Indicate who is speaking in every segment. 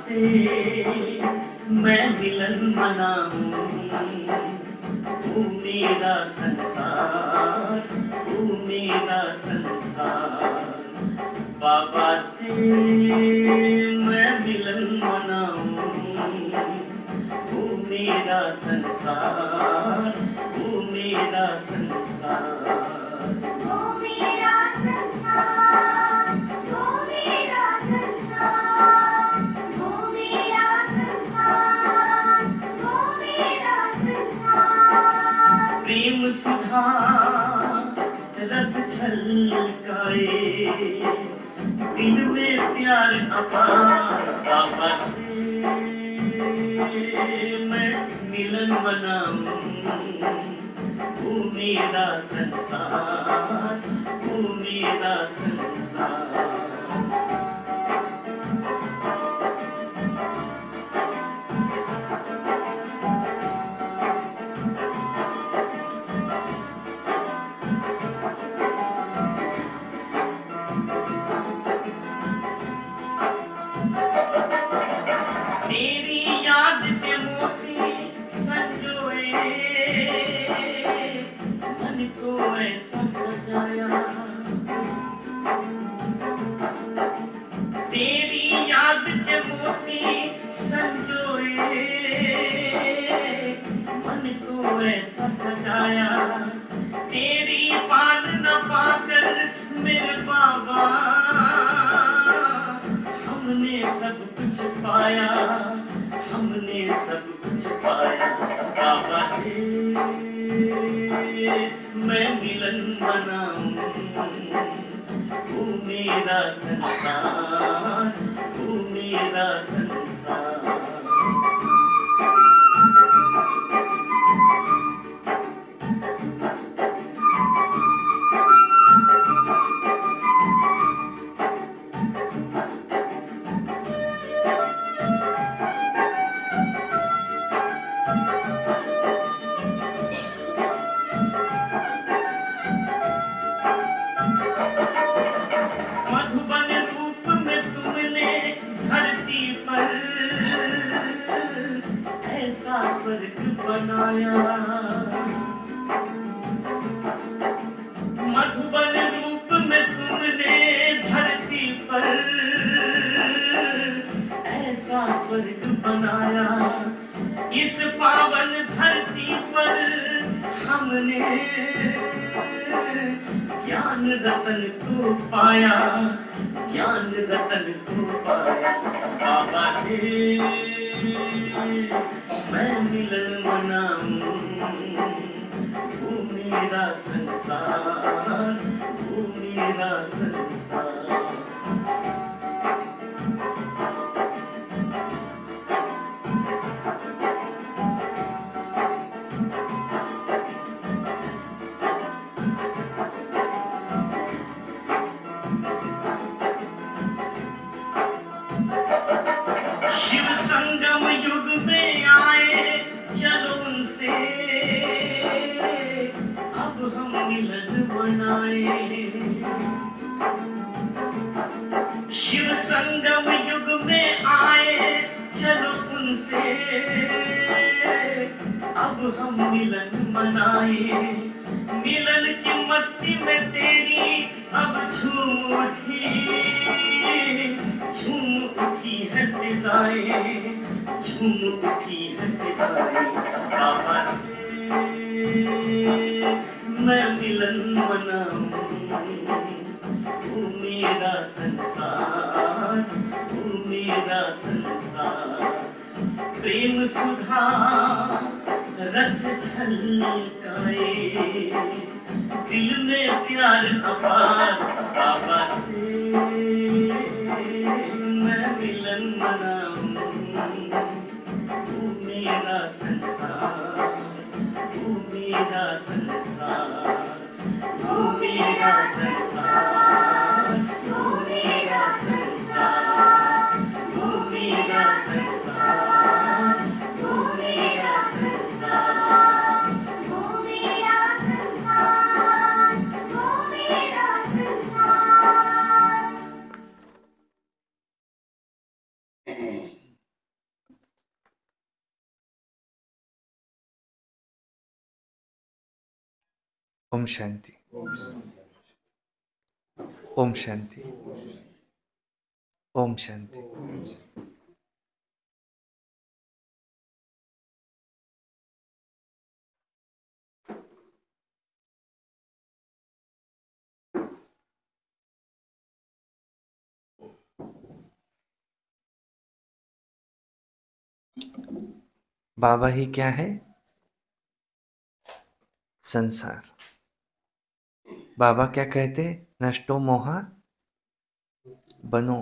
Speaker 1: से मैं मिलन मनाऊं, तू मेरा संसार, तू मेरा संसार। बाबा से मैं मिलन मनाऊं, तू मेरा संसार, तू मेरा संसार। प्रेम सुधा रस छलकाए, दिल में प्यार अपार। बाबा से मैं मिलन मनाऊं, तू मेरा संसार, तू मेरा संसार। तेरी याद के मोती संजोए, मन को ऐसा सजाया। तेरी याद के मोती संजोए, मन को ऐसा सजाया। तेरी पाल न पाकर मेरे बाबा, हमने सब कुछ पाया, हमने सब कुछ पाया। बाबा से मैं मिलन मनाऊं, तू मेरा संसार, तू मेरा संसार। मधुबन रूप में तुमने धरती पर ऐसा स्वर्ग बनाया। मधुबन रूप में तुमने धरती पर ऐसा स्वर्ग बनाया। इस पावन धरती पर हमने ज्ञान रतन को पाया, ज्ञान रतन को पाया। बाबा से मैं मिलन मनाऊं, तू मेरा संसार, तू मेरा संसार। शिव संगम युग में आए, चलो उनसे अब हम मिलन मनाए। शिव संगम युग में आए, चलो उनसे अब हम मिलन मनाए। मिलन की मस्ती में तेरी अब झूम उठी है फिजाएं, झूम उठी है फिजाएं। बाबा से मैं मिलन मनाऊं, तू मेरा संसार, तू मेरा संसार। प्रेम सुधा रस छलकाए, दिल में प्यार अपार। बाबा से मैं मिलन मनाऊं, तू मेरा संसार, तू मेरा संसार, तू मेरा संसार, तू मेरा संसार, तू मेरा संसार, तू मेरा संसार, तू मेरा संसार, तू मेरा संसार।
Speaker 2: ओम शांति, ओम शांति, ओम शांति। बाबा ही क्या है? संसार। बाबा क्या कहते? नष्टो मोहा बनो।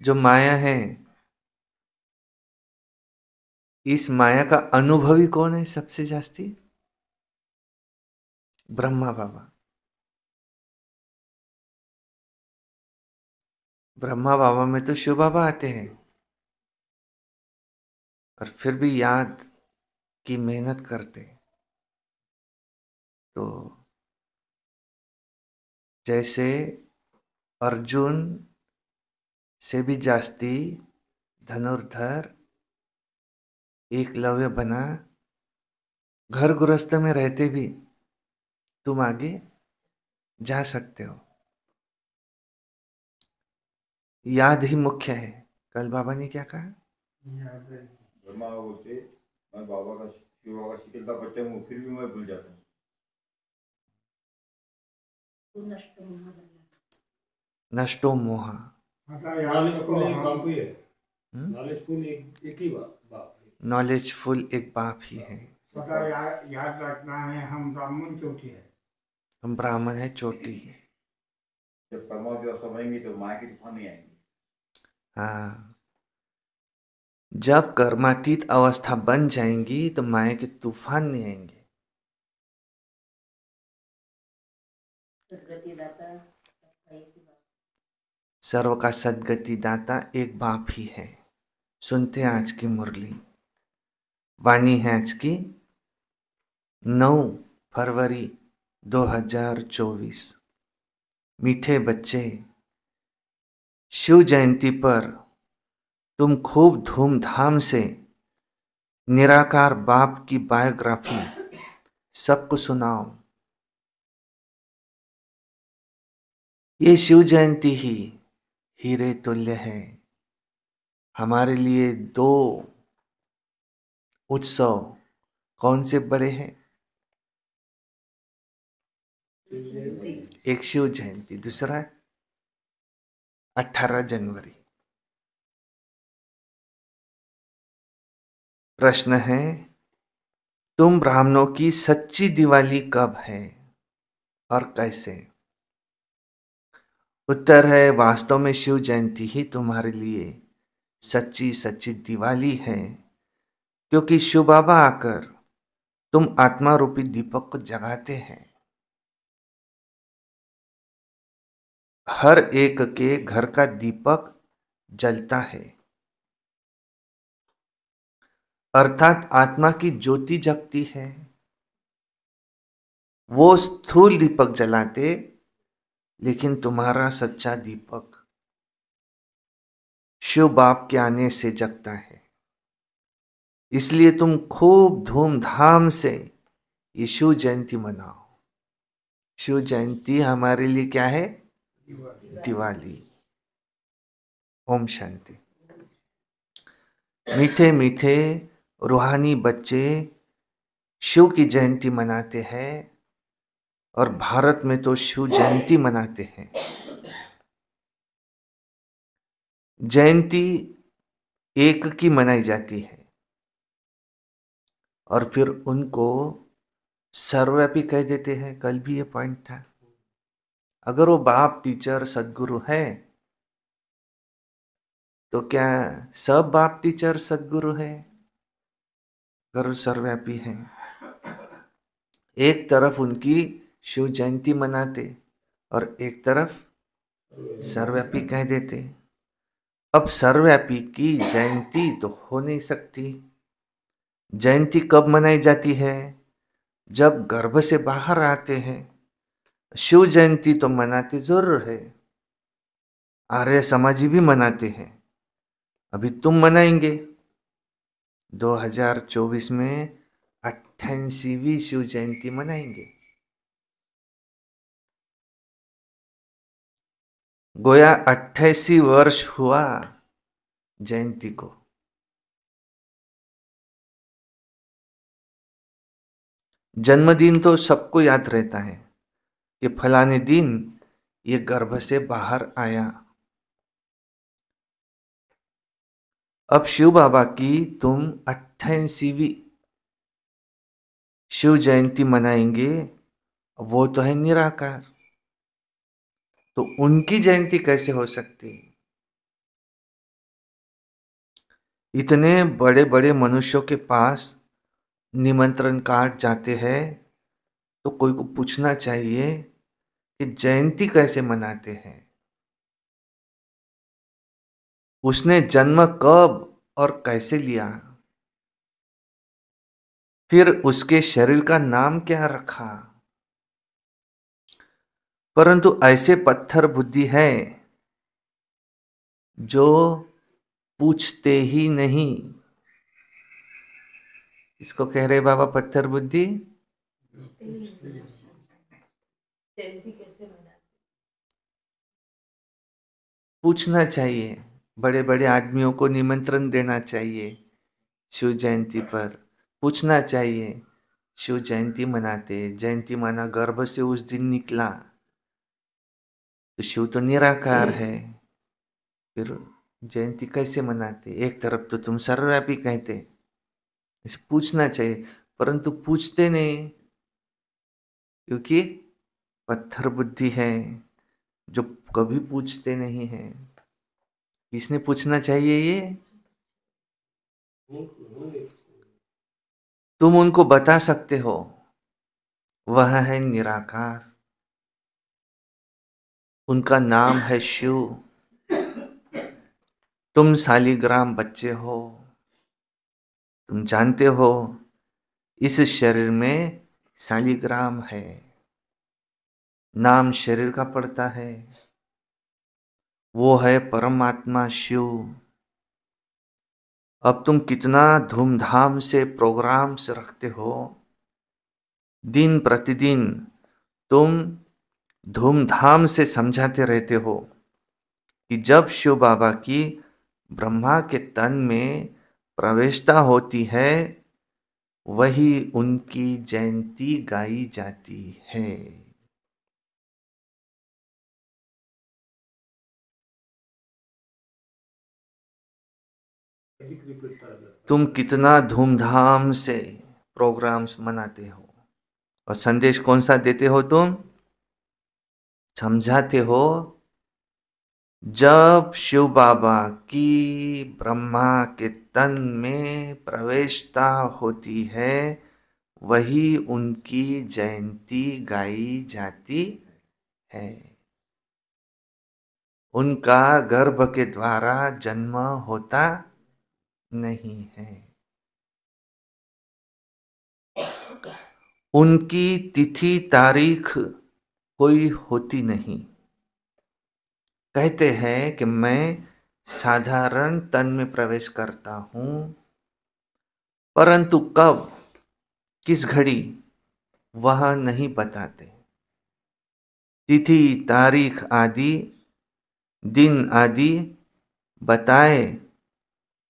Speaker 2: जो माया है, इस माया का अनुभवी कौन है सबसे जास्ती? ब्रह्मा बाबा। ब्रह्मा बाबा में तो शिव बाबा आते हैं, और फिर भी याद की मेहनत करते। तो जैसे अर्जुन से भी जास्ती धनुर्धर एकलव्य बना, घर गृहस्थ में रहते भी तुम आगे जा सकते हो। याद ही मुख्य है। कल बाबा ने क्या कहा?
Speaker 3: ब्रह्मा बोलते मैं बाबा का शिव बाबा का शीतलता पढ़ते हूँ फिर भी मैं भूल जाता हूँ।
Speaker 2: नष्टो मोहा।
Speaker 4: नॉलेजफुल एक बाप ही है। नॉलेजफुल एक ही बाप है।
Speaker 2: नॉलेजफुल एक बाप ही है।
Speaker 5: याद रखना है, हम ब्राह्मण चोटी है।
Speaker 2: हम ब्राह्मण है, चोटी।
Speaker 3: जब कर्मा की अवस्था बनेंगी तो माया की तूफान नहीं आएंगी।
Speaker 2: हाँ, जब कर्मातीत अवस्था बन जाएंगी तो माया के तूफान नहीं आएंगे। सर्व का सदगति दाता एक बाप ही है। सुनते हैं आज की मुरली। वाणी है आज की 9 फरवरी 2024। मीठे बच्चे, शिव जयंती पर तुम खूब धूमधाम से निराकार बाप की बायोग्राफी सबको सुनाओ। ये शिव जयंती ही हीरे तुल्य है। हमारे लिए 2 उत्सव कौन से बड़े हैं? एक शिव जयंती, दूसरा 18 जनवरी। प्रश्न है, तुम ब्राह्मणों की सच्ची दिवाली कब है और कैसे? उत्तर है, वास्तव में शिव जयंती ही तुम्हारे लिए सच्ची सच्ची दिवाली है, क्योंकि शिव बाबा आकर तुम आत्मा रूपी दीपक को जगाते हैं। हर एक के घर का दीपक जलता है, अर्थात आत्मा की ज्योति जगती है। वो स्थूल दीपक जलाते, लेकिन तुम्हारा सच्चा दीपक शिव बाप के आने से जगता है। इसलिए तुम खूब धूमधाम से ये शिव जयंती मनाओ। शिव जयंती हमारे लिए क्या है? दिवाली। ओम शांति। मीठे मीठे रूहानी बच्चे शिव की जयंती मनाते हैं, और भारत में तो शिव जयंती मनाते हैं। जयंती एक की मनाई जाती है, और फिर उनको सर्वव्यापी कह देते हैं। कल भी ये पॉइंट था। अगर वो बाप टीचर सदगुरु है, तो क्या सब बाप टीचर सदगुरु है? अगर वो सर्वव्यापी है, एक तरफ उनकी शिव जयंती मनाते और एक तरफ सर्वव्यापी कह देते। अब सर्वव्यापी की जयंती तो हो नहीं सकती। जयंती कब मनाई जाती है? जब गर्भ से बाहर आते हैं, शिव जयंती तो मनाते जरूर है, आर्य समाजी भी मनाते हैं। अभी तुम मनाएंगे 2024 में 88वीं शिव जयंती मनाएंगे। गोया 88 वर्ष हुआ जयंती को। जन्मदिन तो सबको याद रहता है कि फलाने दिन ये गर्भ से बाहर आया। अब शिव बाबा की तुम 88वीं शिव जयंती मनाएंगे, वो तो है निराकार, तो उनकी जयंती कैसे हो सकती? इतने बड़े बड़े मनुष्यों के पास निमंत्रण कार्ड जाते हैं तो कोई को पूछना चाहिए कि जयंती कैसे मनाते हैं, उसने जन्म कब और कैसे लिया, फिर उसके शरीर का नाम क्या रखा। परंतु ऐसे पत्थर बुद्धि है जो पूछते ही नहीं। इसको कह रहे बाबा पत्थर बुद्धि। पूछना चाहिए, बड़े बड़े आदमियों को निमंत्रण देना चाहिए शिव जयंती पर, पूछना चाहिए शिव जयंती मनाते, जयंती माना गर्भ से उस दिन निकला, तो शिव तो निराकार है, फिर जयंती कैसे मनाते? एक तरफ तो तुम सर्वव्यापी कहते, इसे पूछना चाहिए, परंतु पूछते नहीं, क्योंकि पत्थर बुद्धि है जो कभी पूछते नहीं है। किसने पूछना चाहिए ये? तुम उनको बता सकते हो, वह है निराकार, उनका नाम है शिव। तुम शालिग्राम बच्चे हो, तुम जानते हो इस शरीर में शालिग्राम है, नाम शरीर का पड़ता है, वो है परमात्मा शिव। अब तुम कितना धूमधाम से प्रोग्राम्स रखते हो, दिन प्रतिदिन तुम धूमधाम से समझाते रहते हो कि जब शिव बाबा की ब्रह्मा के तन में प्रवेशता होती है, वही उनकी जयंती गाई जाती है। तुम कितना धूमधाम से प्रोग्राम्स मनाते हो, और संदेश कौन सा देते हो? तुम समझाते हो जब शिव बाबा की ब्रह्मा के तन में प्रवेशता होती है, वही उनकी जयंती गाई जाती है। उनका गर्भ के द्वारा जन्म होता नहीं है, उनकी तिथि तारीख कोई होती नहीं। कहते हैं कि मैं साधारण तन में प्रवेश करता हूं, परंतु कब, किस घड़ी, वह नहीं बताते। तिथि तारीख आदि, दिन आदि बताए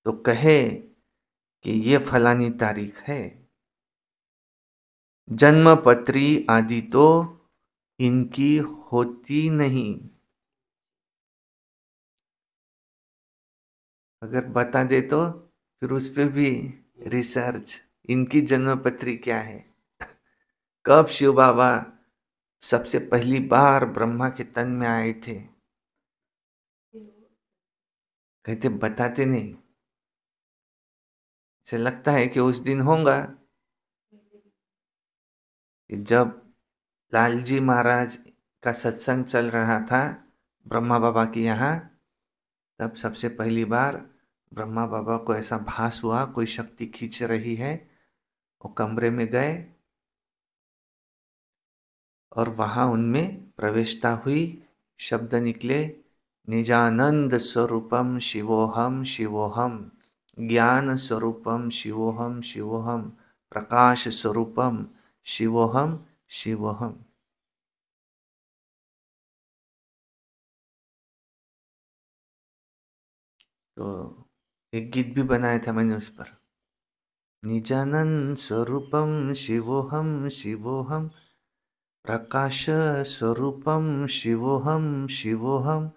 Speaker 2: तो कहे कि ये फलानी तारीख है। जन्म पत्री आदि तो इनकी होती नहीं। अगर बता दे तो फिर उस पर भी रिसर्च, इनकी जन्म पत्री क्या है, कब शिव बाबा सबसे पहली बार ब्रह्मा के तन में आए थे, कहते बताते नहीं। ऐसे लगता है कि उस दिन होगा जब लालजी महाराज का सत्संग चल रहा था ब्रह्मा बाबा के यहाँ, तब सबसे पहली बार ब्रह्मा बाबा को ऐसा भास हुआ कोई शक्ति खींच रही है। वो कमरे में गए, और वहां उनमें प्रवेशता हुई, शब्द निकले, निजानंद स्वरूपम शिवोहम शिवोहम, ज्ञान स्वरूपम शिवोहम शिवोहम, प्रकाश स्वरूपम शिवोहम शिवोहम। तो एक गीत भी बनाया था मैंने उस पर, निजानंद स्वरूपम शिवोहम शिवोहम, प्रकाश स्वरूपम शिवोहम शिवोहम,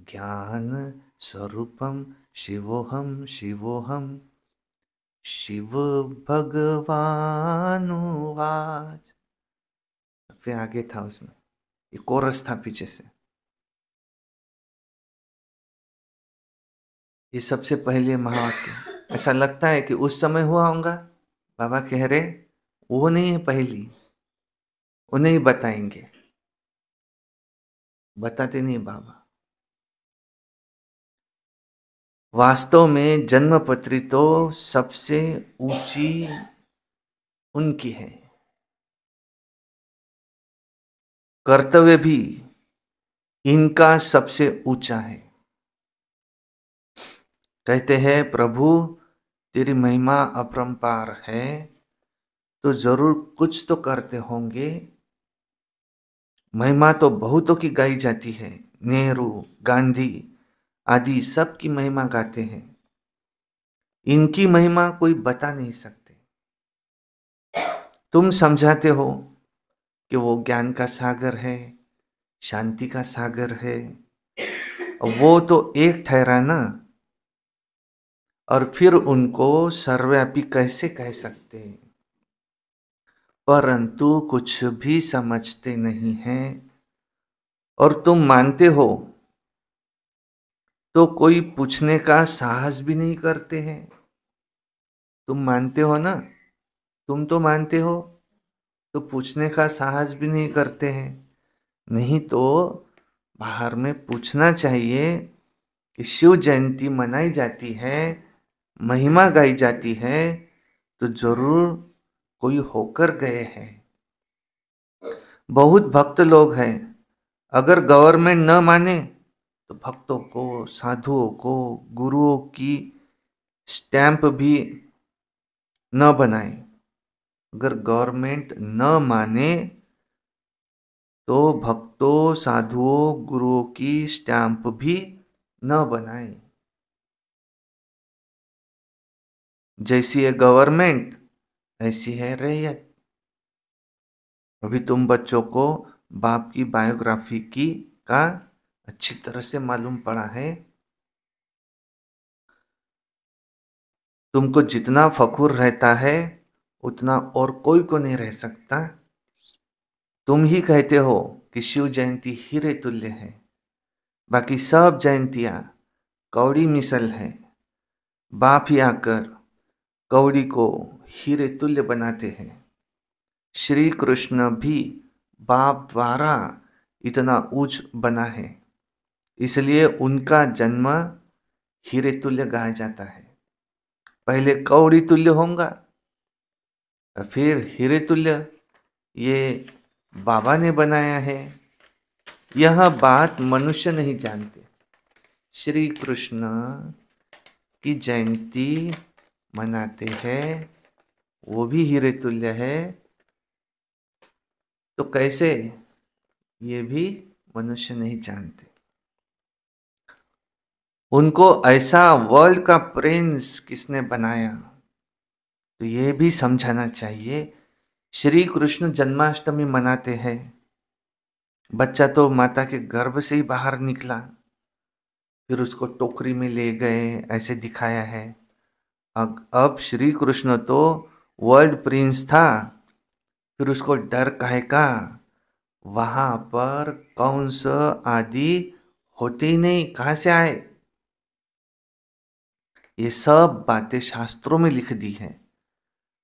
Speaker 2: ज्ञान स्वरूपम शिवोहम शिवोहम, शिव भगवान वाच। फिर आगे था उसमें, ये कोरस था पीछे से। ये सबसे पहले महावाक्य। ऐसा लगता है कि उस समय हुआ होगा, बाबा कह रहे वो नहीं है पहली, उन्हें ही बताएंगे, बताते नहीं बाबा। वास्तव में जन्मपत्री तो सबसे ऊंची उनकी है, कर्तव्य भी इनका सबसे ऊंचा है। कहते हैं प्रभु तेरी महिमा अपरंपार है, तो जरूर कुछ तो करते होंगे। महिमा तो बहुतों की गाई जाती है, नेहरू, गांधी आदि सब की महिमा गाते हैं, इनकी महिमा कोई बता नहीं सकते। तुम समझाते हो कि वो ज्ञान का सागर है, शांति का सागर है, वो तो एक ठहरा ना, और फिर उनको सर्वव्यापी कैसे कह सकते हैं? परंतु कुछ भी समझते नहीं हैं, और तुम मानते हो तो कोई पूछने का साहस भी नहीं करते हैं। तुम मानते हो ना, तुम तो मानते हो, तो पूछने का साहस भी नहीं करते हैं। नहीं तो बाहर में पूछना चाहिए कि शिव जयंती मनाई जाती है, महिमा गाई जाती है, तो जरूर कोई होकर गए हैं। बहुत भक्त लोग हैं, अगर गवर्नमेंट न माने तो भक्तों को, साधुओं को, गुरुओं की स्टैंप भी न बनाए। अगर गवर्नमेंट न माने तो भक्तों, साधुओं, गुरुओं की स्टैंप भी न बनाए। जैसी है गवर्नमेंट, ऐसी है रैयत। अभी तुम बच्चों को बाप की बायोग्राफी का अच्छी तरह से मालूम पड़ा है। तुमको जितना फखुर रहता है उतना और कोई को नहीं रह सकता। तुम ही कहते हो कि शिव जयंती हीरे तुल्य है, बाकी सब जयंतियां कौड़ी मिसल है। बाप ही आकर कौड़ी को हीरे तुल्य बनाते हैं। श्री कृष्ण भी बाप द्वारा इतना ऊंच बना है, इसलिए उनका जन्म हीरे तुल्य गाया जाता है। पहले कौड़ी तुल्य होगा, फिर हीरे तुल्य। ये बाबा ने बनाया है। यह बात मनुष्य नहीं जानते। श्री कृष्ण की जयंती मनाते हैं, वो भी हीरे तुल्य है, तो कैसे, ये भी मनुष्य नहीं जानते। उनको ऐसा वर्ल्ड का प्रिंस किसने बनाया, तो ये भी समझाना चाहिए। श्री कृष्ण जन्माष्टमी मनाते हैं, बच्चा तो माता के गर्भ से ही बाहर निकला, फिर उसको टोकरी में ले गए, ऐसे दिखाया है। अब श्री कृष्ण तो वर्ल्ड प्रिंस था, फिर उसको डर काहे का? वहां पर कंस आदि होते ही नहीं, कहां से आए? ये सब बातें शास्त्रों में लिख दी है।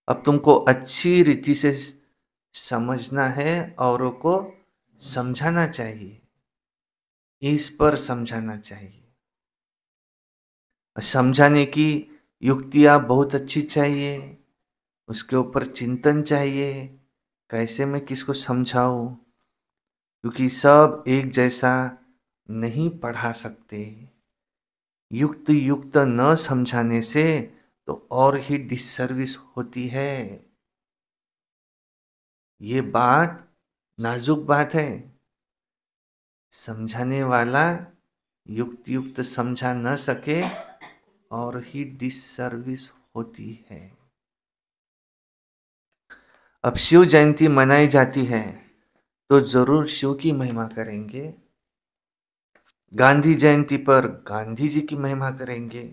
Speaker 2: अब तुमको अच्छी रीति से समझना है, औरों को समझाना चाहिए, इस पर समझाना चाहिए। समझाने की युक्तियां बहुत अच्छी चाहिए, उसके ऊपर चिंतन चाहिए, कैसे मैं किसको समझाऊं, क्योंकि सब एक जैसा नहीं पढ़ा सकते। युक्त युक्त न समझाने से तो और ही डिससर्विस होती है। ये बात नाजुक बात है। समझाने वाला युक्त युक्त समझा न सके और ही डिससर्विस होती है। अब शिव जयंती मनाई जाती है तो जरूर शिव की महिमा करेंगे। गांधी जयंती पर गांधी जी की महिमा करेंगे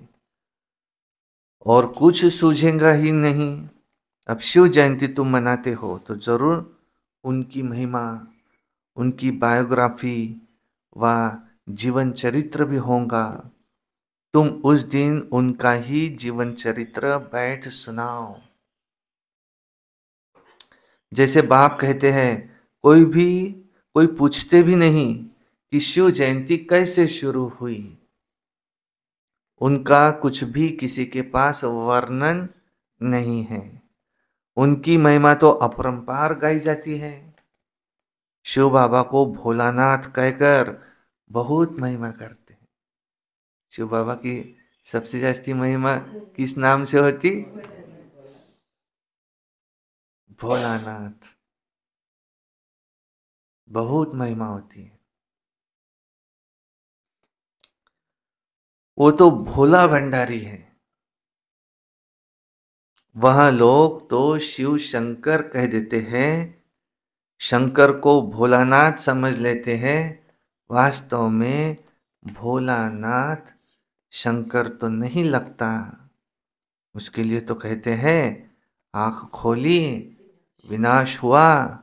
Speaker 2: और कुछ सूझेगा ही नहीं। अब शिव जयंती तुम मनाते हो तो जरूर उनकी महिमा, उनकी बायोग्राफी व जीवन चरित्र भी होगा। तुम उस दिन उनका ही जीवन चरित्र बैठ सुनाओ। जैसे बाप कहते हैं, कोई पूछते भी नहीं कि शिव जयंती कैसे शुरू हुई। उनका कुछ भी किसी के पास वर्णन नहीं है। उनकी महिमा तो अपरंपार गाई जाती है। शिव बाबा को भोलानाथ कहकर बहुत महिमा करते हैं। शिव बाबा की सबसे जास्ती महिमा किस नाम से होती? भोलानाथ। बहुत महिमा होती है। वो तो भोला भंडारी है। वहां लोग तो शिव शंकर कह देते हैं, शंकर को भोलानाथ समझ लेते हैं। वास्तव में भोलानाथ शंकर तो नहीं लगता। उसके लिए तो कहते हैं, आंख खोली विनाश हुआ,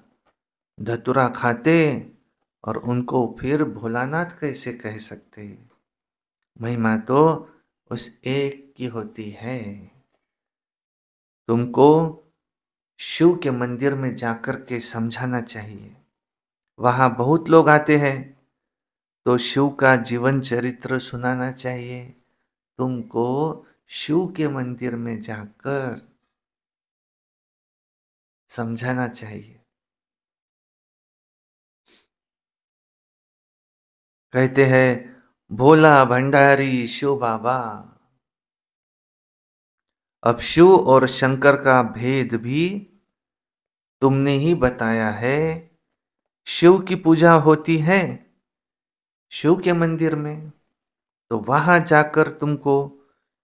Speaker 2: धतुरा खाते, और उनको फिर भोलानाथ कैसे कह सकते? महिमा तो उस एक की होती है। तुमको शिव के मंदिर में जाकर के समझाना चाहिए। वहां बहुत लोग आते हैं तो शिव का जीवन चरित्र सुनाना चाहिए। तुमको शिव के मंदिर में जाकर समझाना चाहिए। कहते हैं, भोला भंडारी शिव बाबा। अब शिव और शंकर का भेद भी तुमने ही बताया है। शिव की पूजा होती है शिव के मंदिर में, तो वहां जाकर तुमको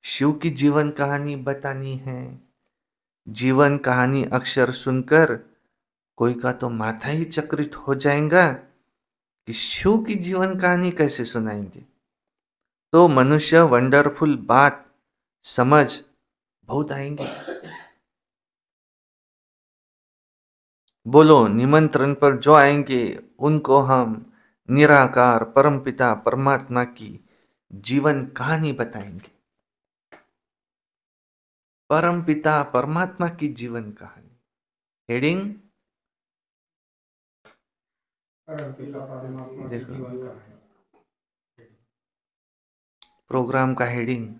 Speaker 2: शिव की जीवन कहानी बतानी है। जीवन कहानी अक्षर सुनकर कोई का तो माथा ही चक्रित हो जाएगा कि शिव की जीवन कहानी कैसे सुनाएंगे। तो मनुष्य वंडरफुल बात समझ बहुत आएंगे। बोलो, निमंत्रण पर जो आएंगे उनको हम निराकार परमपिता परमात्मा की जीवन कहानी बताएंगे। परमपिता परमात्मा की जीवन कहानी। हेडिंग
Speaker 5: परमपिता परमात्मा की
Speaker 2: देखो।
Speaker 5: जीवन का है।
Speaker 2: प्रोग्राम का हेडिंग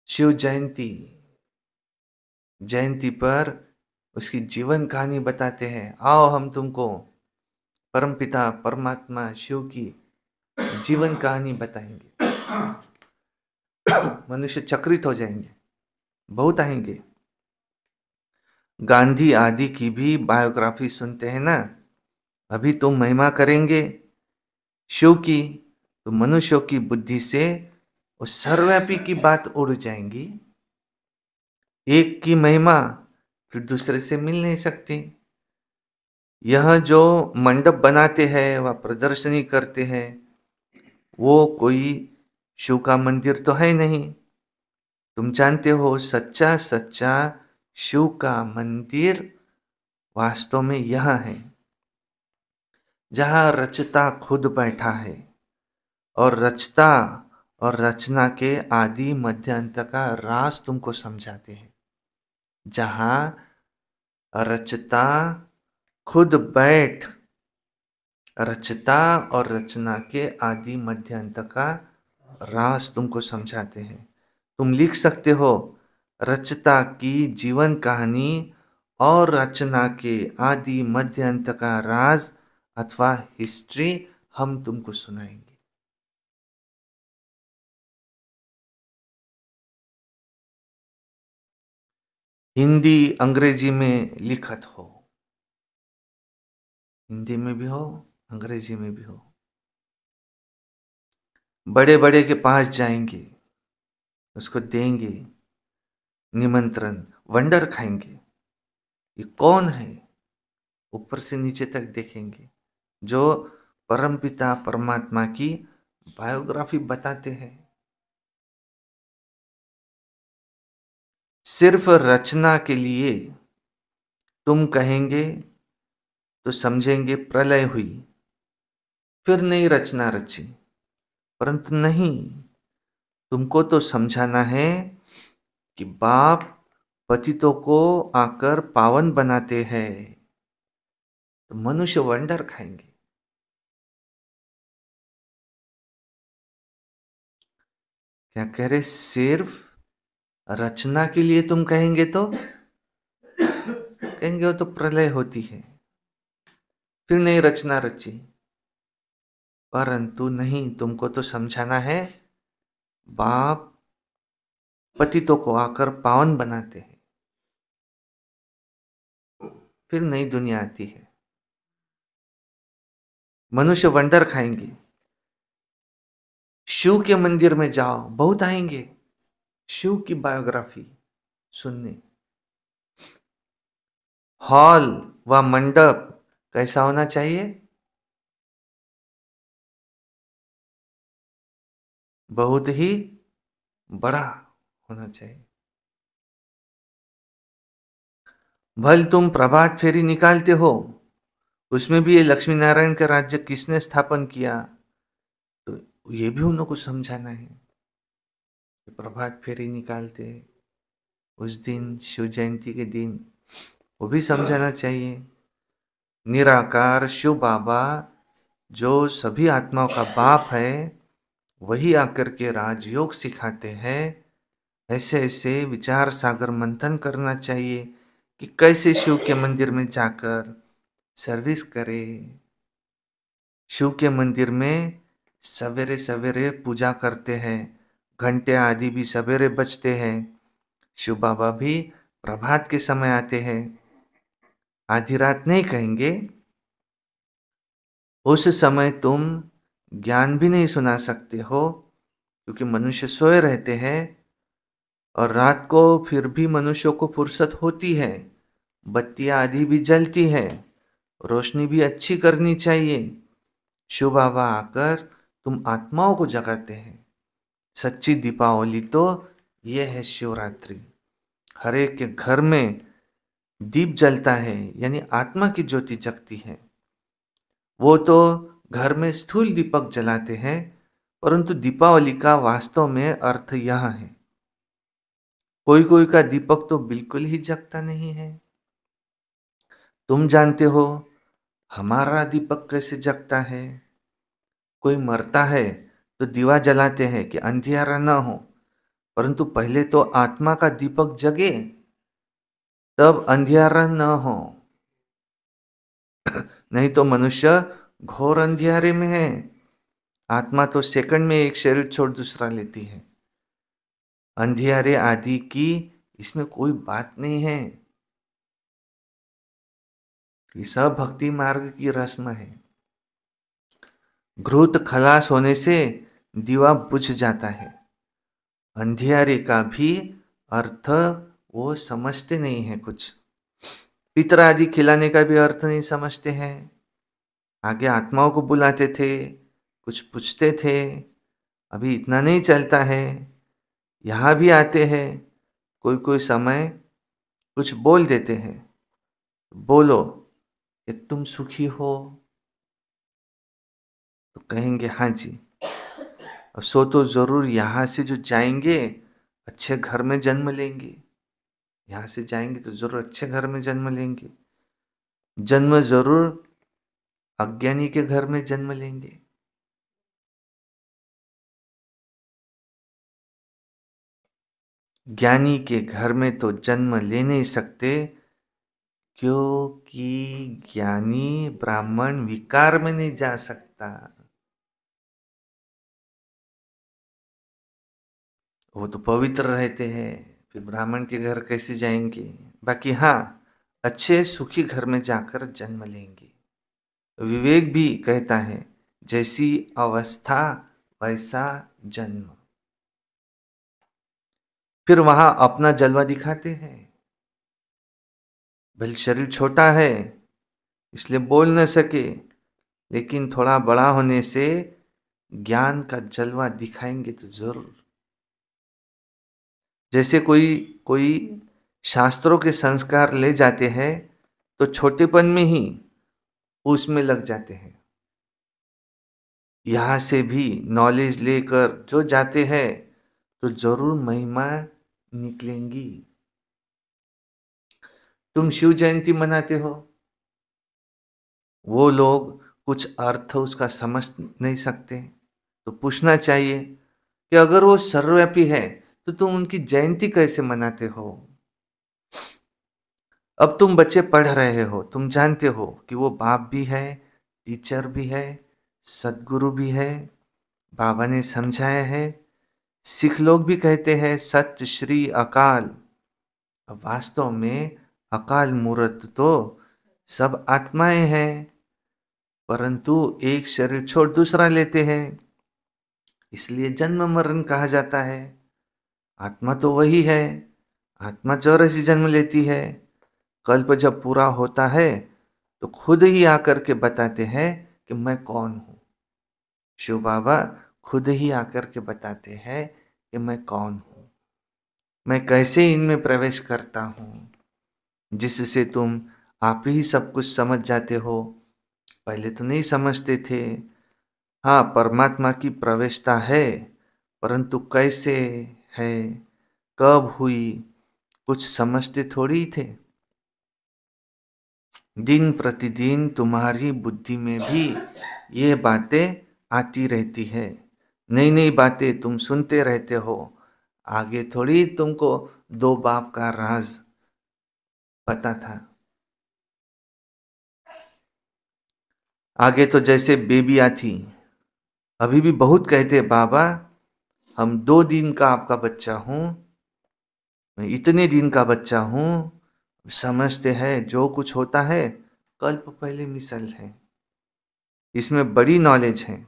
Speaker 2: शिव जयंती। जयंती पर उसकी जीवन कहानी बताते हैं। आओ हम तुमको परमपिता परमात्मा शिव की जीवन कहानी बताएंगे। मनुष्य चक्रित हो जाएंगे, बहुत आएंगे। गांधी आदि की भी बायोग्राफी सुनते हैं ना। अभी तुम महिमा करेंगे शिव की तो मनुष्यों की बुद्धि से वो सर्वव्यापी की बात उड़ जाएंगी। एक की महिमा फिर दूसरे से मिल नहीं सकती। यह जो मंडप बनाते हैं व प्रदर्शनी करते हैं, वो कोई शिव का मंदिर तो है नहीं। तुम जानते हो, सच्चा सच्चा शिव का मंदिर वास्तव में यह है, जहां रचता खुद बैठा है और रचता और रचना के आदि मध्य अंत का राज तुमको समझाते हैं। जहां रचता खुद बैठ रचता और रचना के आदि मध्य अंत का राज तुमको समझाते हैं। तुम लिख सकते हो, रचता की जीवन कहानी और रचना के आदि मध्य अंत का राज अथवा हिस्ट्री हम तुमको सुनाएंगे। हिंदी अंग्रेजी में लिखत हो, हिंदी में भी हो, अंग्रेजी में भी हो। बड़े बड़े के पास जाएंगे, उसको देंगे निमंत्रण, वंडर खाएंगे, ये कौन है, ऊपर से नीचे तक देखेंगे, जो परमपिता परमात्मा की बायोग्राफी बताते हैं। सिर्फ रचना के लिए तुम कहेंगे तो समझेंगे प्रलय हुई, फिर नई रचना रची। परंतु नहीं, तुमको तो समझाना है कि बाप पतितों को आकर पावन बनाते हैं, तो मनुष्य वंडर खाएंगे। क्या कह रहे, सिर्फ रचना के लिए तुम कहेंगे तो कहेंगे वो तो प्रलय होती है, फिर नई रचना रची। परंतु नहीं, तुमको तो समझाना है बाप पतितों को आकर पावन बनाते हैं, फिर नई दुनिया आती है। मनुष्य वंडर खाएंगे। शिव के मंदिर में जाओ, बहुत आएंगे शिव की बायोग्राफी सुनने। हॉल व मंडप कैसा होना चाहिए, बहुत ही बड़ा होना चाहिए। भल तुम प्रभात फेरी निकालते हो, उसमें भी ये लक्ष्मी नारायण का राज्य किसने स्थापन किया, तो ये भी उन लोगों को समझाना है। प्रभात फेरी निकालते उस दिन, शिव जयंती के दिन, वो भी समझाना चाहिए। निराकार शिव बाबा जो सभी आत्माओं का बाप है, वही आकर के राजयोग सिखाते हैं। ऐसे ऐसे विचार सागर मंथन करना चाहिए कि कैसे शिव के मंदिर में जाकर सर्विस करे। शिव के मंदिर में सवेरे सवेरे पूजा करते हैं, घंटे आदि भी सवेरे बजते हैं। शिव बाबा भी प्रभात के समय आते हैं, आधी रात नहीं कहेंगे। उस समय तुम ज्ञान भी नहीं सुना सकते हो, क्योंकि मनुष्य सोए रहते हैं, और रात को फिर भी मनुष्यों को फुर्सत होती है, बत्तियां आदि भी जलती है, रोशनी भी अच्छी करनी चाहिए। शिव बाबा आकर तुम आत्माओं को जगाते हैं। सच्ची दीपावली तो यह है शिवरात्रि। हर एक के घर में दीप जलता है, यानी आत्मा की ज्योति जगती है। वो तो घर में स्थूल दीपक जलाते हैं, परंतु दीपावली का वास्तव में अर्थ यह है। कोई कोई का दीपक तो बिल्कुल ही जगता नहीं है। तुम जानते हो हमारा दीपक कैसे जगता है। कोई मरता है तो दीवा जलाते हैं कि अंधियारा न हो, परंतु पहले तो आत्मा का दीपक जगे, तब अंधियारा न हो। नहीं तो मनुष्य घोर अंधियारे में है। आत्मा तो सेकंड में एक शरीर छोड़ दूसरा लेती है। अंधियारे आदि की इसमें कोई बात नहीं है। ये सब भक्ति मार्ग की रस्म है। घृत खलास होने से दीवा बुझ जाता है। अंधियारे का भी अर्थ वो समझते नहीं है। कुछ पितर आदि खिलाने का भी अर्थ नहीं समझते हैं। आगे आत्माओं को बुलाते थे, कुछ पूछते थे, अभी इतना नहीं चलता है। यहाँ भी आते हैं, कोई कोई समय कुछ बोल देते हैं, बोलो कि तुम सुखी हो, तो कहेंगे हाँ जी। अब सो तो जरूर यहाँ से जो जाएंगे अच्छे घर में जन्म लेंगे, यहाँ से जाएंगे तो जरूर अच्छे घर में जन्म लेंगे। जन्म जरूर अज्ञानी के घर में जन्म लेंगे। ज्ञानी के घर में तो जन्म ले नहीं सकते, क्योंकि ज्ञानी ब्राह्मण विकार में नहीं जा सकता। वो तो पवित्र रहते हैं, फिर ब्राह्मण के घर कैसे जाएंगे? बाकी हाँ, अच्छे सुखी घर में जाकर जन्म लेंगे। विवेक भी कहता है जैसी अवस्था वैसा जन्म। फिर वहां अपना जलवा दिखाते हैं। भले शरीर छोटा है इसलिए बोल न सके, लेकिन थोड़ा बड़ा होने से ज्ञान का जलवा दिखाएंगे तो जरूर। जैसे कोई शास्त्रों के संस्कार ले जाते हैं तो छोटेपन में ही उसमें लग जाते हैं। यहां से भी नॉलेज लेकर जो जाते हैं तो जरूर महिमा निकलेंगी। तुम शिव जयंती मनाते हो, वो लोग कुछ अर्थ उसका समझ नहीं सकते, तो पूछना चाहिए कि अगर वो सर्वव्यापी है तो तुम उनकी जयंती कैसे मनाते हो? अब तुम बच्चे पढ़ रहे हो, तुम जानते हो कि वो बाप भी है, टीचर भी है, सदगुरु भी है, बाबा ने समझाया है। सिख लोग भी कहते हैं सत्य श्री अकाल। अब वास्तव में अकाल मूर्त तो सब आत्माएं हैं, परंतु एक शरीर छोड़ दूसरा लेते हैं, इसलिए जन्म मरण कहा जाता है। आत्मा तो वही है, आत्मा 84 जन्म लेती है। कल्प जब पूरा होता है तो खुद ही आकर के बताते हैं कि मैं कौन हूं। शिव बाबा खुद ही आकर के बताते हैं कि मैं कौन हूं, मैं कैसे इनमें प्रवेश करता हूं, जिससे तुम आप ही सब कुछ समझ जाते हो। पहले तो नहीं समझते थे। हाँ, परमात्मा की प्रवेशता है, परंतु कैसे है, कब हुई, कुछ समझते थोड़ी थे। दिन प्रतिदिन तुम्हारी बुद्धि में भी ये बातें आती रहती है, नई नई बातें तुम सुनते रहते हो। आगे थोड़ी तुमको दो बाप का राज पता था। आगे तो जैसे बेबियां थी, अभी भी बहुत कहते बाबा हम 2 दिन का आपका बच्चा हूं, मैं इतने दिन का बच्चा हूं। समझते हैं जो कुछ होता है कल्प पहले मिसल है, इसमें बड़ी नॉलेज है,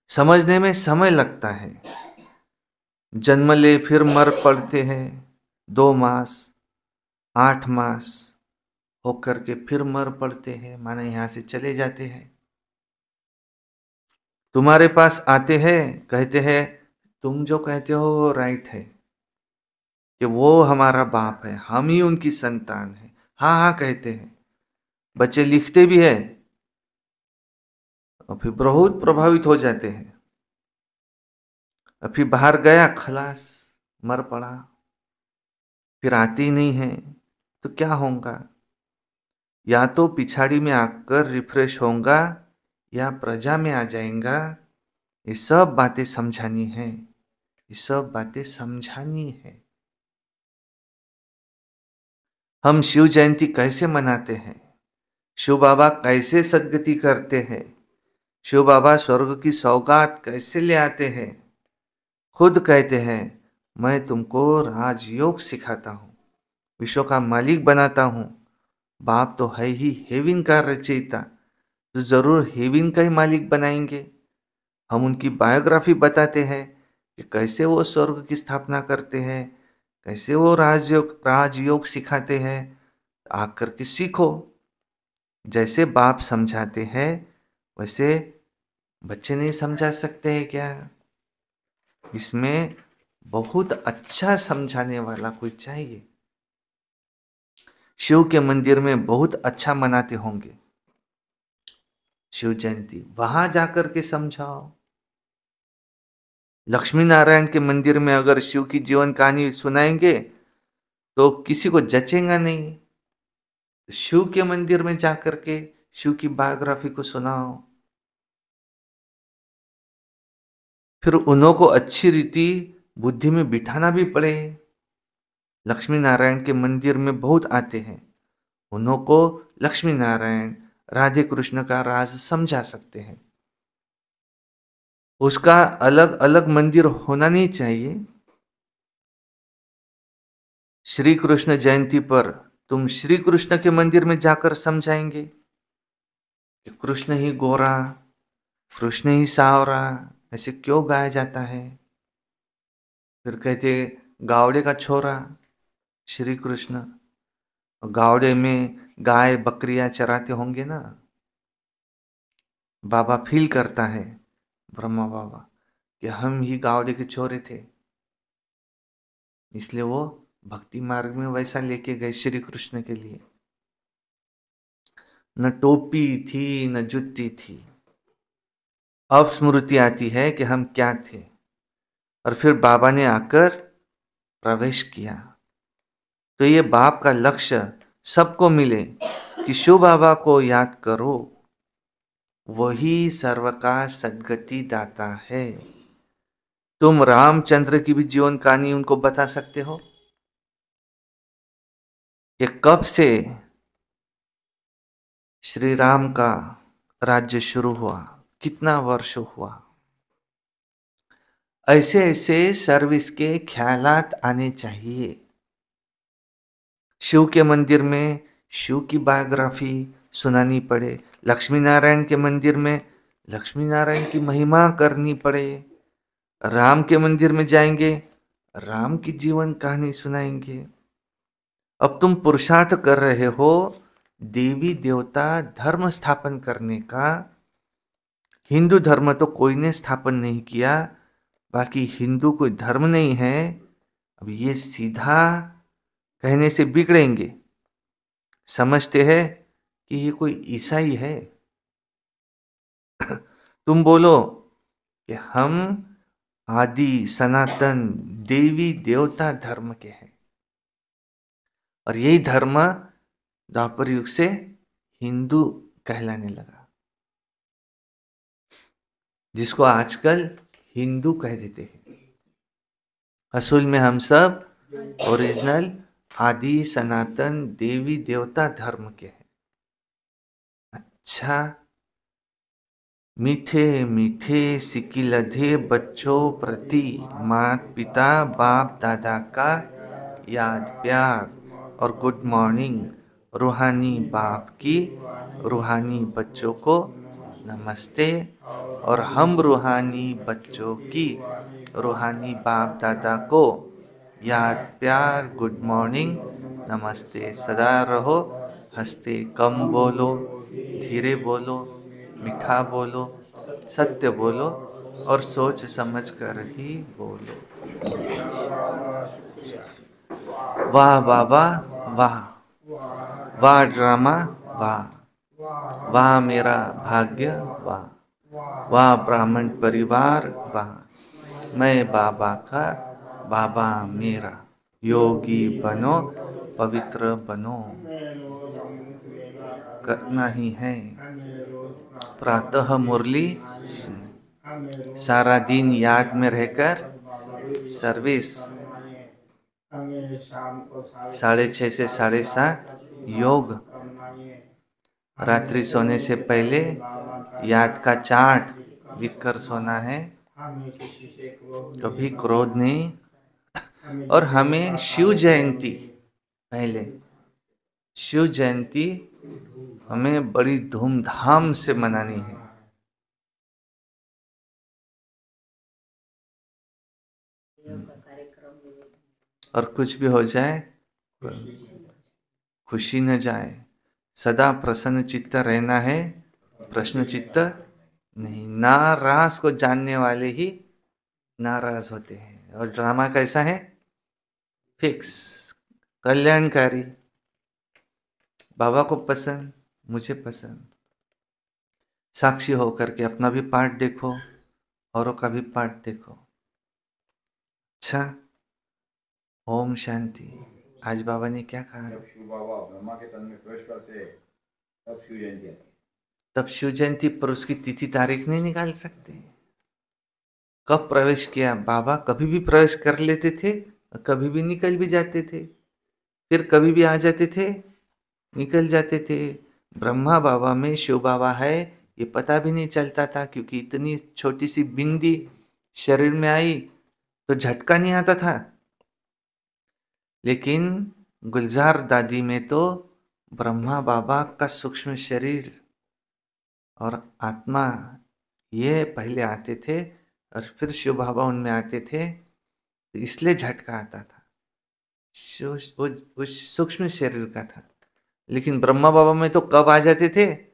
Speaker 2: समझने में समय लगता है। जन्म ले फिर मर पड़ते हैं, 2 मास 8 मास होकर के फिर मर पड़ते हैं, माने यहां से चले जाते हैं। तुम्हारे पास आते हैं, कहते हैं तुम जो कहते हो वो राइट है, कि वो हमारा बाप है, हम ही उनकी संतान है। हाँ हाँ कहते हैं, बच्चे लिखते भी है और फिर बहुत प्रभावित हो जाते हैं। और फिर बाहर गया खलास, मर पड़ा, फिर आती ही नहीं है, तो क्या होगा? या तो पिछाड़ी में आकर रिफ्रेश होगा या प्रजा में आ जाएगा। ये सब बातें समझानी है, ये सब बातें समझानी है। हम शिव जयंती कैसे मनाते हैं, शिव बाबा कैसे सद्गति करते हैं, शिव बाबा स्वर्ग की सौगात कैसे ले आते हैं। खुद कहते हैं मैं तुमको राजयोग सिखाता हूं, विश्व का मालिक बनाता हूं। बाप तो है ही हेविन का रचयिता, तो जरूर हेविन का ही मालिक बनाएंगे। हम उनकी बायोग्राफी बताते हैं कि कैसे वो स्वर्ग की स्थापना करते हैं, कैसे वो राजयोग सिखाते हैं। आकर के सीखो, जैसे बाप समझाते हैं वैसे बच्चे नहीं समझा सकते हैं क्या? इसमें बहुत अच्छा समझाने वाला कोई चाहिए। शिव के मंदिर में बहुत अच्छा मनाते होंगे शिव जयंती, वहां जाकर के समझाओ। लक्ष्मी नारायण के मंदिर में अगर शिव की जीवन कहानी सुनाएंगे तो किसी को जचेगा नहीं। शिव के मंदिर में जाकर के शिव की बायोग्राफी को सुनाओ, फिर उन्हों को अच्छी रीति बुद्धि में बिठाना भी पड़े। लक्ष्मी नारायण के मंदिर में बहुत आते हैं, उन्हों को लक्ष्मी नारायण राधे कृष्ण का राज समझा सकते हैं। उसका अलग अलग मंदिर होना नहीं चाहिए। श्री कृष्ण जयंती पर तुम श्री कृष्ण के मंदिर में जाकर समझाएंगे कि कृष्ण ही गोरा, कृष्ण ही सावरा, ऐसे क्यों गाया जाता है। फिर कहते गावड़े का छोरा श्री कृष्ण, गावड़े में गाय बकरियां चराते होंगे ना। बाबा फील करता है, ब्रह्मा बाबा, कि हम ही गावड़े के छोरे थे, इसलिए वो भक्ति मार्ग में वैसा लेके गए श्री कृष्ण के लिए। न टोपी थी न जुत्ती थी। अब स्मृति आती है कि हम क्या थे, और फिर बाबा ने आकर प्रवेश किया। तो ये बाप का लक्ष्य सबको मिले कि शिव बाबा को याद करो, वही सर्व का सद्गति दाता है। तुम रामचंद्र की भी जीवन कहानी उनको बता सकते हो कि कब से श्री राम का राज्य शुरू हुआ, कितना वर्ष हुआ। ऐसे ऐसे सर्विस के ख्यालात आने चाहिए। शिव के मंदिर में शिव की बायोग्राफी सुनानी पड़े, लक्ष्मी नारायण के मंदिर में लक्ष्मी नारायण की महिमा करनी पड़े, राम के मंदिर में जाएंगे राम की जीवन कहानी सुनाएंगे। अब तुम पुरुषार्थ कर रहे हो देवी देवता धर्म स्थापन करने का। हिंदू धर्म तो कोई ने स्थापन नहीं किया, बाकी हिंदू कोई धर्म नहीं है। अब ये सीधा कहने से बिगड़ेंगे, समझते हैं कि ये कोई ईसाई है। तुम बोलो कि हम आदि सनातन देवी देवता धर्म के हैं, और यही धर्म द्वापर युग से हिंदू कहलाने लगा, जिसको आजकल हिंदू कह देते हैं। असूल में हम सब ओरिजिनल आदि सनातन देवी देवता धर्म के हैं। अच्छा, मीठे मीठे सिकिलधे बच्चों प्रति माता पिता बाप दादा का याद प्यार और गुड मॉर्निंग। रूहानी बाप की रूहानी बच्चों को नमस्ते, और हम रूहानी बच्चों की रूहानी बाप दादा को याद प्यार गुड मॉर्निंग नमस्ते। सदा रहो हंसते, कम बोलो, धीरे बोलो, मीठा बोलो, सत्य बोलो, और सोच समझ कर ही बोलो। वाह बाबा वाह, वाह ड्रामा वाह, वाह मेरा भाग्य वाह, वाह ब्राह्मण परिवार वाह, मैं बाबा का बाबा मेरा। योगी बनो पवित्र बनो, करना ही है प्रातः मुरली, सारा दिन याद में रहकर सर्विस, 6:30 से 7:30 योग, रात्रि सोने से पहले याद का चार्ट लिखकर सोना है, कभी क्रोध नहीं। और हमें शिव जयंती, पहले शिव जयंती हमें बड़ी धूमधाम से मनानी है। और कुछ भी हो जाए खुशी न जाए, सदा प्रसन्न चित्त रहना है, प्रश्न चित्त नहीं। नाराज को जानने वाले ही नाराज होते हैं। और ड्रामा कैसा है? फिक्स, कल्याणकारी, बाबा को पसंद, मुझे पसंद। साक्षी होकर के अपना भी पार्ट देखो, औरों का भी पार्ट देखो। अच्छा, ओम शांति। आज बाबा ने क्या कहा?
Speaker 3: जब शिव बाबा ब्रह्मा के तन में प्रवेश करते तब शिव जयंती आती।
Speaker 2: तब शिव जयंती पर उसकी तिथि तारीख नहीं निकाल सकते? कब प्रवेश किया? बाबा कभी भी प्रवेश कर लेते थे, कभी भी निकल भी जाते थे, फिर कभी भी आ जाते थे, निकल जाते थे। ब्रह्मा बाबा में शिव बाबा है ये पता भी नहीं चलता था, क्योंकि इतनी छोटी सी बिंदी शरीर में आई तो झटका नहीं आता था। लेकिन गुलजार दादी में तो ब्रह्मा बाबा का सूक्ष्म शरीर और आत्मा ये पहले आते थे और फिर शिव बाबा उनमें आते थे, तो इसलिए झटका आता था। वो सूक्ष्म शरीर का था। लेकिन ब्रह्मा बाबा में तो कब आ जाते थे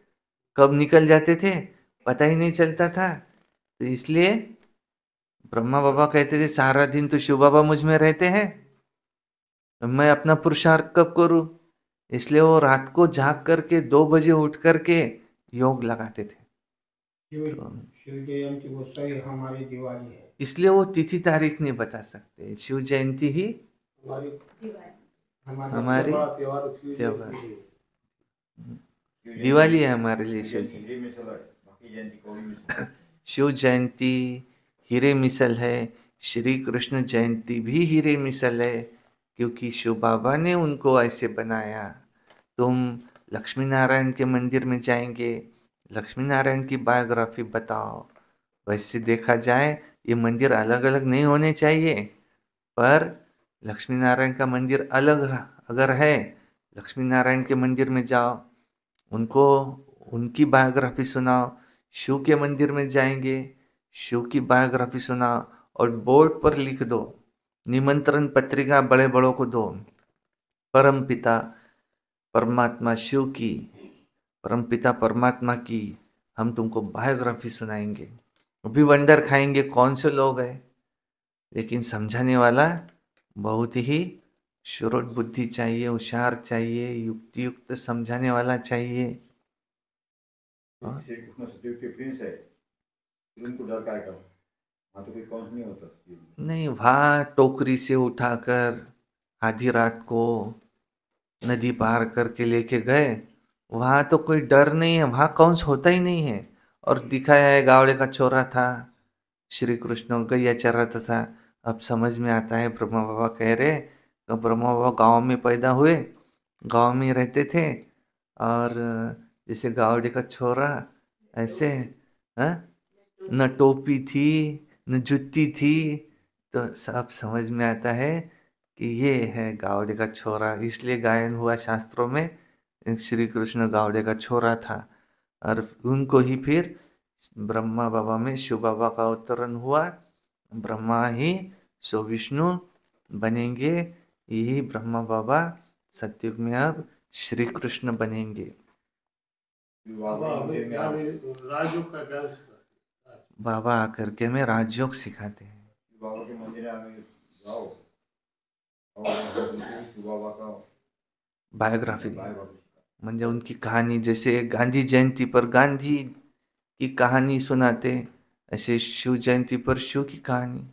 Speaker 2: कब निकल जाते थे पता ही नहीं चलता था। तो इसलिए ब्रह्मा बाबा कहते थे सारा दिन तो शिव बाबा मुझ में रहते हैं, मैं अपना पुरुषार्थ कब करूं। इसलिए वो रात को जाग करके 2 बजे उठ करके योग लगाते थे।
Speaker 5: शिव जयंती उत्सव ही हमारी दिवाली है।
Speaker 2: इसलिए वो तिथि तारीख नहीं बता सकते। शिव जयंती ही हमारी
Speaker 4: बड़ा त्योहार
Speaker 2: त्योहार दिवाली है हमारे लिए। शिव जयंती
Speaker 3: हीरे मिसल है, बाकी जयंती कौड़ी मिसल।
Speaker 2: शिव जयंती हीरे मिसल है, श्री कृष्ण जयंती भी हीरे मिसल है, क्योंकि शिव बाबा ने उनको ऐसे बनाया। तुम लक्ष्मी नारायण के मंदिर में जाएंगे, लक्ष्मी नारायण की बायोग्राफी बताओ। वैसे देखा जाए ये मंदिर अलग अलग नहीं होने चाहिए, पर लक्ष्मी नारायण का मंदिर अलग अगर है, लक्ष्मी नारायण के मंदिर में जाओ, उनको उनकी बायोग्राफी सुनाओ। शिव के मंदिर में जाएंगे, शिव की बायोग्राफी सुनाओ और बोर्ड पर लिख दो, निमंत्रण पत्रिका बड़े बड़ों को दो, परम पिता परमात्मा शिव की, परम पिता परमात्मा की हम तुमको बायोग्राफी सुनाएंगे। भी वंडर खाएंगे कौन से लोग हैं, लेकिन समझाने वाला बहुत ही शुरुट बुद्धि चाहिए, होशियार चाहिए, युक्ति युक्त समझाने वाला चाहिए।
Speaker 3: श्री कृष्ण सतयुग के प्रिंस है, फिर उनको डर क्या करो, वहाँ तो कोई कौन नहीं होता।
Speaker 2: नहीं, वहाँ टोकरी से उठाकर आधी रात को नदी पार करके लेके गए, वहाँ तो कोई डर नहीं है, वहाँ कौन होता ही नहीं है। और दिखाया है गावड़े का छोरा था, श्री कृष्ण गैया चराता था। अब समझ में आता है, ब्रह्मा बाबा कह रहे तो ब्रह्मा बाबा गांव में पैदा हुए, गांव में रहते थे, और जैसे गावड़े का छोरा ऐसे न टोपी थी न जुत्ती थी, तो सब समझ में आता है कि ये है गावड़े का छोरा। इसलिए गायन हुआ शास्त्रों में श्री कृष्ण गावड़े का छोरा था। और उनको ही फिर ब्रह्मा बाबा में शिव बाबा का अवतरण हुआ, ब्रह्मा ही सो विष्णु बनेंगे, यही ब्रह्मा बाबा सतयुग में अब श्री कृष्ण बनेंगे।
Speaker 4: राजयोग का ज्ञान
Speaker 2: बाबा आकर के हमें राजयोग सिखाते हैं।
Speaker 3: बाबा के मंदिर में जाओ और बाबा का
Speaker 2: बायोग्राफी म्हणजे उनकी कहानी, जैसे गांधी जयंती पर गांधी की कहानी सुनाते, ऐसे शिव जयंती पर शिव की कहानी।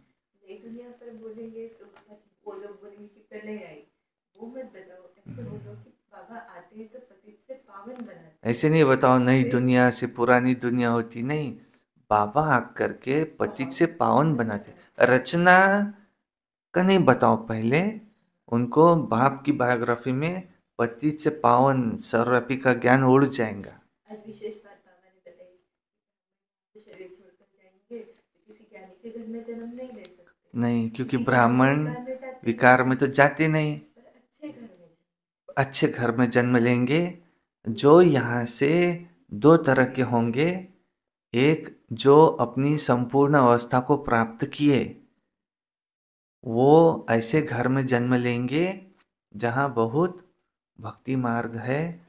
Speaker 6: दुनिया पर बोलेंगे तो वो लोग बोलेंगे कि पहले आई, वो मत बताओ, ऐसे बोलो कि बाबा आते हैं तो पतित से पावन बनाते।
Speaker 2: ऐसे नहीं बताओ नई दुनिया से पुरानी दुनिया होती, नहीं, बाबा आकर के पतित से पावन बनाते। रचना का नहीं बताओ, पहले उनको बाप की बायोग्राफी में पतित से पावन सर्वव्यापी का ज्ञान उड़ जाएगा।
Speaker 6: आज विशेष बात बाबा ने बताई, शरीर छोड़कर जाएंगे तो किसी ज्ञानी के घर में जन्म नहीं ले सकते।
Speaker 2: नहीं, क्योंकि ब्राह्मण विकार में तो जाते नहीं, अच्छे घर में जन्म लेंगे। जो यहाँ से 2 तरह के होंगे, एक जो अपनी संपूर्ण अवस्था को प्राप्त किए, वो ऐसे घर में जन्म लेंगे जहाँ बहुत भक्ति मार्ग है,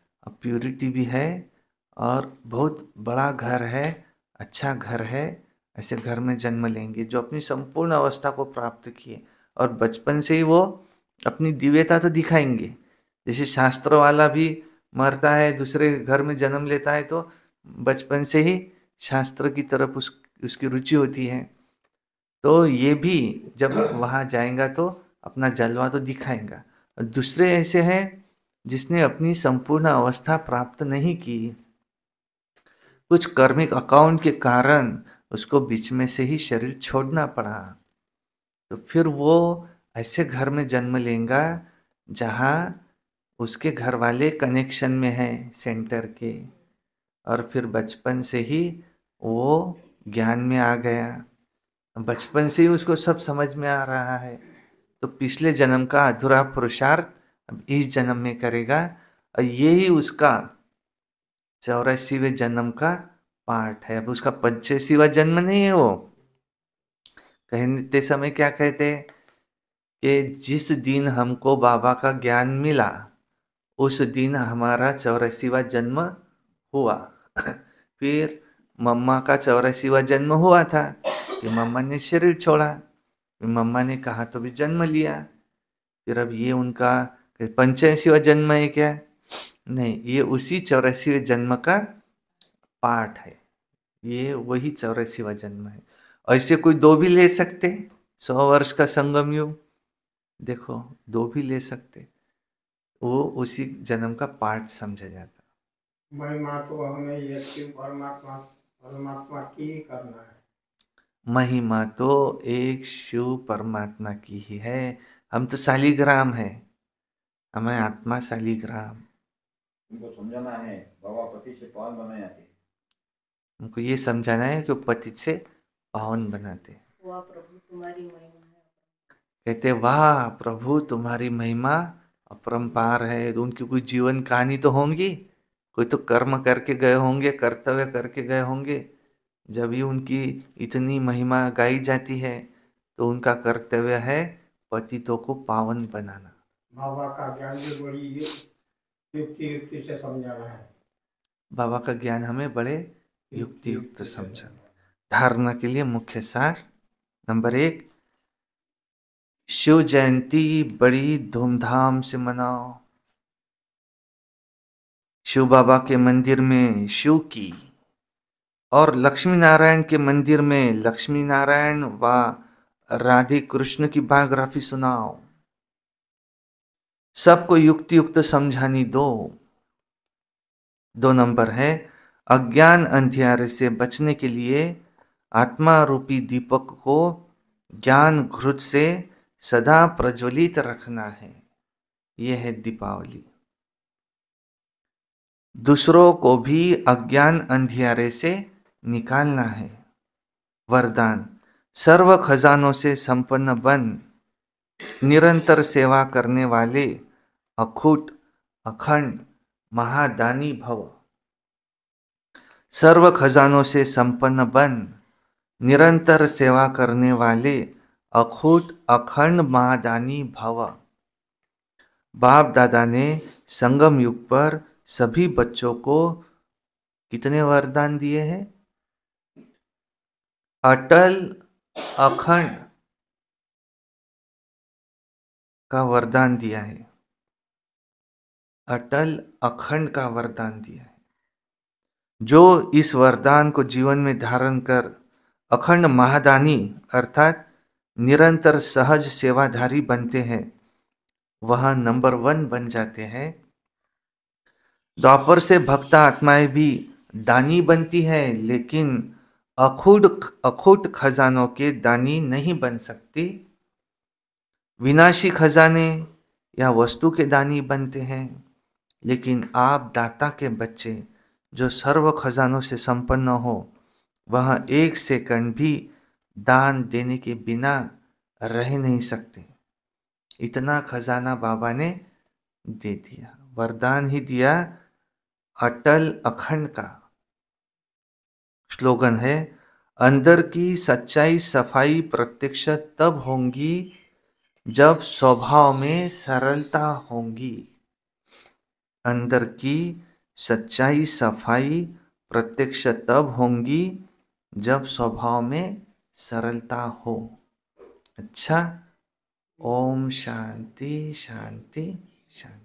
Speaker 2: प्यूरिटी भी है, और बहुत बड़ा घर है, अच्छा घर है। ऐसे घर में जन्म लेंगे जो अपनी संपूर्ण अवस्था को प्राप्त किए, और बचपन से ही वो अपनी दिव्यता तो दिखाएंगे। जैसे शास्त्र वाला भी मरता है, दूसरे घर में जन्म लेता है, तो बचपन से ही शास्त्र की तरफ उसकी रुचि होती है। तो ये भी जब वहाँ जाएगा तो अपना जलवा तो दिखाएगा। और दूसरे ऐसे हैं जिसने अपनी संपूर्ण अवस्था प्राप्त नहीं की, कुछ कर्मिक अकाउंट के कारण उसको बीच में से ही शरीर छोड़ना पड़ा, तो फिर वो ऐसे घर में जन्म लेगा जहाँ उसके घर वाले कनेक्शन में हैं सेंटर के, और फिर बचपन से ही वो ज्ञान में आ गया, बचपन से ही उसको सब समझ में आ रहा है। तो पिछले जन्म का अधूरा पुरुषार्थ अब इस जन्म में करेगा, और यही उसका 84वें जन्म का पार्ट है। अब उसका 85वां जन्म नहीं है। वो कहते समय क्या कहते हैं कि जिस दिन हमको बाबा का ज्ञान मिला उस दिन हमारा 84वां जन्म हुआ। फिर मम्मा का 84वां जन्म हुआ था, फिर मम्मा ने शरीर छोड़ा, फिर मम्मा ने कहा तो भी जन्म लिया। फिर अब ये उनका 85वां जन्म है क्या? नहीं, ये उसी 84वें जन्म का पार्ट है। ये वही 84वां जन्म है। ऐसे कोई दो भी ले सकते, 100 वर्ष का संगम युग, देखो 2 भी ले सकते, वो उसी जन्म का पार्ट समझा जाता।
Speaker 5: महिमा तो हमें एक शिव परमात्मा की ही करना है।
Speaker 2: महिमा तो एक शिव परमात्मा की ही है। हम तो शालिग्राम है, हमें आत्मा शालिग्राम।
Speaker 3: उनको समझाना है बाबा पति से पावन बनाए आते।
Speaker 2: उनको ये समझाना है कि वो पतित से पावन बनाते।
Speaker 6: वाह प्रभु तुम्हारी महिमा है।
Speaker 2: कहते वाह प्रभु तुम्हारी महिमा अपरंपार है। तो उनकी कोई जीवन कहानी तो होंगी, कोई तो कर्म करके गए होंगे, कर्तव्य करके गए होंगे, जब ही उनकी इतनी महिमा गाई जाती है। तो उनका कर्तव्य है पतितों को पावन बनाना।
Speaker 5: बाबा का ज्ञान भी बड़ी युक्ति से समझाना है।
Speaker 2: बाबा का ज्ञान हमें बड़े युक्ति युक्त समझाना। धारणा के लिए मुख्य सार नंबर 1, शिव जयंती बड़ी धूमधाम से मनाओ। शिव बाबा के मंदिर में शिव की और लक्ष्मी नारायण के मंदिर में लक्ष्मी नारायण व राधे कृष्ण की बायोग्राफी सुनाओ। सबको युक्ति युक्त समझानी दो। 2 नंबर है, अज्ञान अंधियारे से बचने के लिए आत्मा रूपी दीपक को ज्ञान घृत से सदा प्रज्वलित रखना है। यह है दीपावली। दूसरों को भी अज्ञान अंधियारे से निकालना है। वरदान, सर्व खजानों से संपन्न बन निरंतर सेवा करने वाले अखूट अखंड महादानी भव। सर्व खजानों से संपन्न बन निरंतर सेवा करने वाले अखूट अखंड महादानी भव। बाप दादा ने संगम युग पर सभी बच्चों को कितने वरदान दिए हैं? अटल अखंड का वरदान दिया है। अटल अखंड का वरदान दिया है। जो इस वरदान को जीवन में धारण कर अखंड महादानी अर्थात निरंतर सहज सेवाधारी बनते हैं, वह नंबर 1 बन जाते हैं। द्वापर से भक्त आत्माएं भी दानी बनती हैं, लेकिन अखूट खजानों के दानी नहीं बन सकती। विनाशी खजाने या वस्तु के दानी बनते हैं, लेकिन आप दाता के बच्चे जो सर्व खजानों से संपन्न हो, वह 1 सेकंड भी दान देने के बिना रह नहीं सकते। इतना खजाना बाबा ने दे दिया, वरदान ही दिया। अटल अखंड का स्लोगन है, अंदर की सच्चाई सफाई प्रत्यक्ष तब होंगी जब स्वभाव में सरलता होंगी। अंदर की सच्चाई सफाई प्रत्यक्ष तब होंगी जब स्वभाव में सरलता हो। अच्छा, ओम शांति शांति शांति।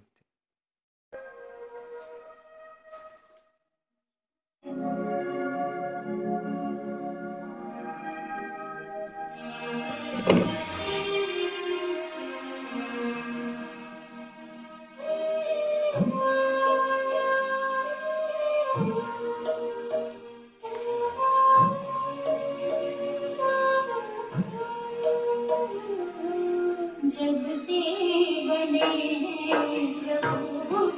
Speaker 7: जब से बन हैं प्रभु